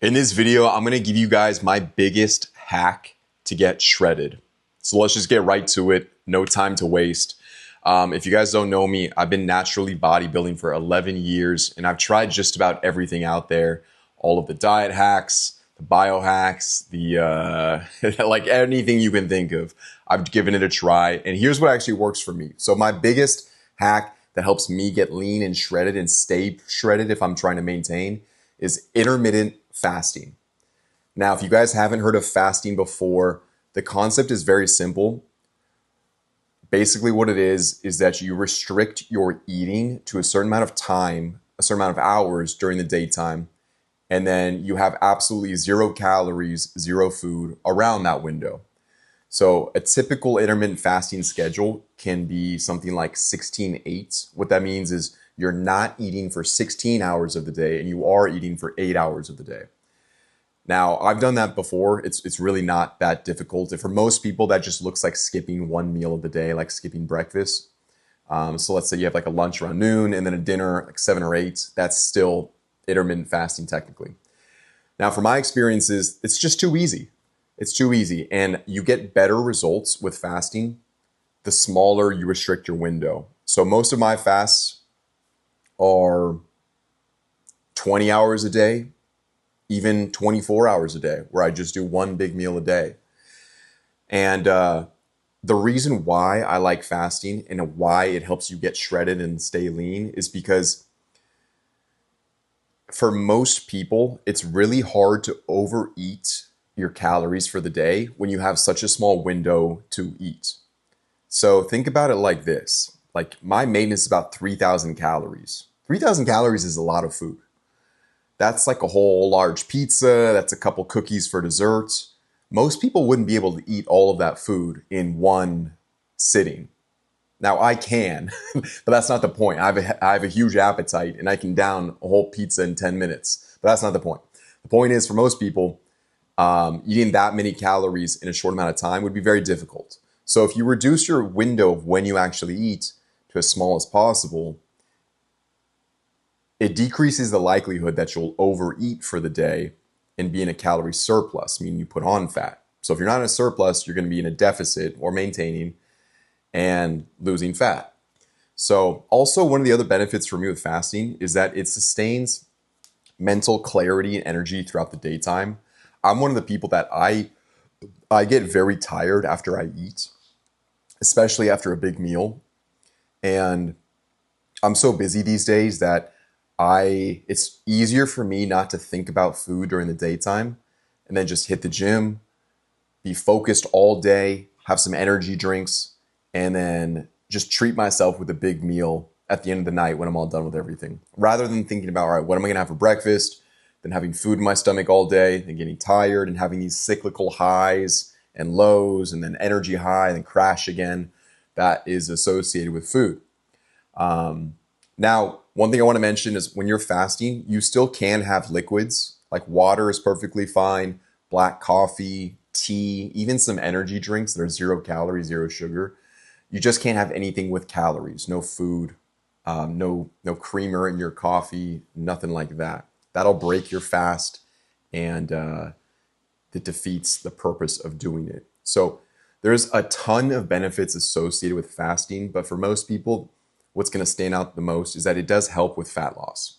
In this video, I'm gonna give you guys my biggest hack to get shredded. So let's just get right to it. No time to waste. If you guys don't know me, I've been naturally bodybuilding for 11 years and I've tried just about everything out there. All of the diet hacks, the biohacks, the like anything you can think of. I've given it a try and here's what actually works for me. So my biggest hack that helps me get lean and shredded and stay shredded if I'm trying to maintain is intermittent fasting. Now, if you guys haven't heard of fasting before, the concept is very simple. Basically, what it is that you restrict your eating to a certain amount of time, a certain amount of hours during the daytime, and then you have absolutely 0 calories, 0 food around that window. So a typical intermittent fasting schedule can be something like 16-8. What that means is you're not eating for 16 hours of the day and you are eating for 8 hours of the day. Now, I've done that before. It's really not that difficult. And for most people, that just looks like skipping one meal of the day, like skipping breakfast. So let's say you have like a lunch around noon and then a dinner like 7 or 8. That's still intermittent fasting technically. Now, for my experiences, it's just too easy. It's too easy. And you get better results with fasting the smaller you restrict your window. So most of my fasts are 20 hours a day, even 24 hours a day, where I just do one big meal a day. And the reason why I like fasting and why it helps you get shredded and stay lean is because for most people, it's really hard to overeat your calories for the day when you have such a small window to eat. So think about it like this. Like my maintenance is about 3,000 calories. 3,000 calories is a lot of food. That's like a whole large pizza. That's a couple cookies for dessert. Most people wouldn't be able to eat all of that food in one sitting. Now I can, but that's not the point. I have a huge appetite and I can down a whole pizza in 10 minutes, but that's not the point. The point is for most people, eating that many calories in a short amount of time would be very difficult. So if you reduce your window of when you actually eat to as small as possible, it decreases the likelihood that you'll overeat for the day and be in a calorie surplus, meaning you put on fat. So if you're not in a surplus, you're going to be in a deficit or maintaining and losing fat. So also one of the other benefits for me with fasting is that it sustains mental clarity and energy throughout the daytime. I'm one of the people that I get very tired after I eat, especially after a big meal. And I'm so busy these days that it's easier for me not to think about food during the daytime and then just hit the gym, be focused all day, have some energy drinks, and then just treat myself with a big meal at the end of the night when I'm all done with everything. Rather than thinking about, all right, what am I gonna have for breakfast? Then having food in my stomach all day and getting tired and having these cyclical highs and lows and then energy high and then crash again. That is associated with food. Now, one thing I want to mention is when you're fasting, you still can have liquids, like water is perfectly fine, black coffee, tea, even some energy drinks that are 0 calories, 0 sugar. You just can't have anything with calories, no food, no creamer in your coffee, nothing like that. That'll break your fast and it defeats the purpose of doing it. So there's a ton of benefits associated with fasting, but for most people, what's going to stand out the most is that it does help with fat loss.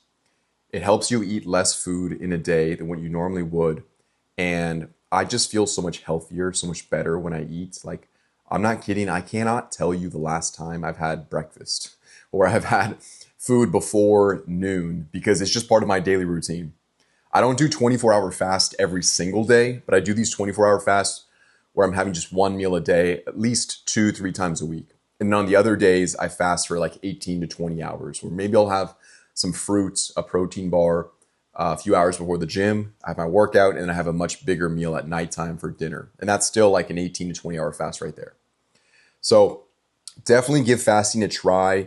It helps you eat less food in a day than what you normally would. And I just feel so much healthier, so much better when I eat. Like, I'm not kidding. I cannot tell you the last time I've had breakfast or I've had food before noon because it's just part of my daily routine. I don't do 24-hour fast every single day, but I do these 24-hour fasts where I'm having just one meal a day, at least 2-3 times a week. And on the other days, I fast for like 18 to 20 hours, where maybe I'll have some fruits, a protein bar, a few hours before the gym. I have my workout, and then I have a much bigger meal at nighttime for dinner. And that's still like an 18 to 20 hour fast right there. So definitely give fasting a try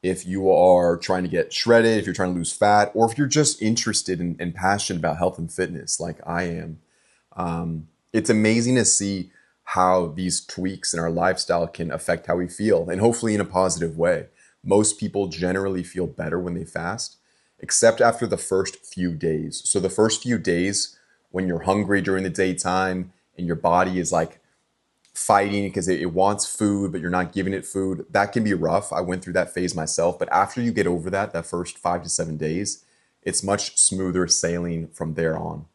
if you are trying to get shredded, if you're trying to lose fat, or if you're just interested and passionate about health and fitness like I am. It's amazing to see how these tweaks in our lifestyle can affect how we feel, and hopefully in a positive way. Most people generally feel better when they fast, except after the first few days. So the first few days when you're hungry during the daytime and your body is like fighting because it wants food, but you're not giving it food. That can be rough. I went through that phase myself, but after you get over that first 5 to 7 days, it's much smoother sailing from there on.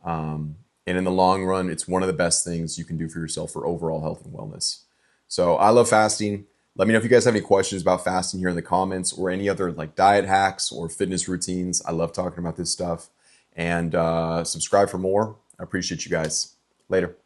And in the long run, it's one of the best things you can do for yourself for overall health and wellness. So I love fasting. Let me know if you guys have any questions about fasting here in the comments, or any other like diet hacks or fitness routines. I love talking about this stuff. And subscribe for more. I appreciate you guys. Later.